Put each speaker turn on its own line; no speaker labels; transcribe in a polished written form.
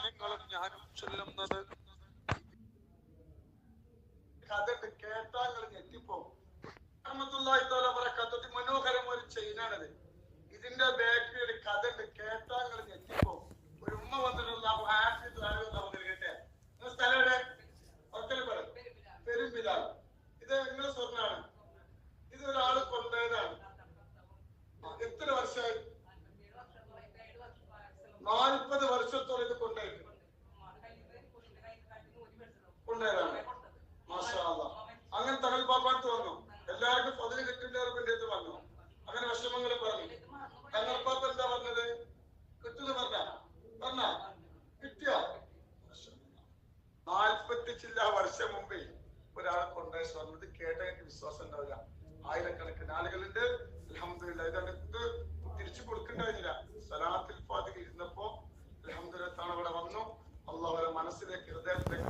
നിങ്ങളും ഞാനും ചൊല്ലുന്നത്. കഥ കേട്ടാൽ ഞെട്ടിപ്പോകും. മനോഹരം ഒരു ചെയിനാണത്. ഇതിന്റെ ബാക്കിൽ ഒരു കഥ കേട്ടാൽ ഞെട്ടിപ്പോകും. ഒരു ഉമ്മ വന്നിട്ടുള്ള സ്ഥലം പെരുമ്പിലാൽ. ഇത് നിങ്ങളുടെ സ്വർണ്ണാണ്. ഇത് ഒരാള് കൊണ്ടുപോയതാണ്. എത്ര വർഷമായി? 40 വർഷത്തോളം ഇത് കൊണ്ടുപോയിട്ടുണ്ട്. കൊണ്ടുപോയതാണ്. മാഷാ അല്ലാഹ്. അങ്ങനെ തങ്ങൾ പാപ്പാത്ത് വന്നു. എല്ലാവർക്കും പതിന് കിട്ടുന്നവർക്ക് വന്നു. അങ്ങനെ വിഷമങ്ങൾ പറഞ്ഞു. തങ്ങൾ പാപ്പ എന്താ പറഞ്ഞത്? കിട്ടുന്ന പറഞ്ഞ കിട്ടിയോ? 40 ചില്ല വർഷം മുമ്പേ ഒരാളെ കൊണ്ടുപോയി സ്വർണ്ണത് കേട്ട എനിക്ക് വിശ്വാസം ഉണ്ടാവില്ല. ആയിരക്കണക്കിന് ആളുകളുണ്ട്. അൽഹംദുലില്ലാഹ്. ഇതാണ് ഇത് തിരിച്ചു കൊടുക്കണ്ടായിരുന്നില്ല. സലാത്തുൽ ഫാത്തിഹ ഇരുന്നപ്പോ അൽഹംദുലില്ലാഹ് അവിടെ വന്നു. അള്ളാഹുവിന്റെ മനസ്സിലേക്ക് ഹൃദയത്തിലേക്ക്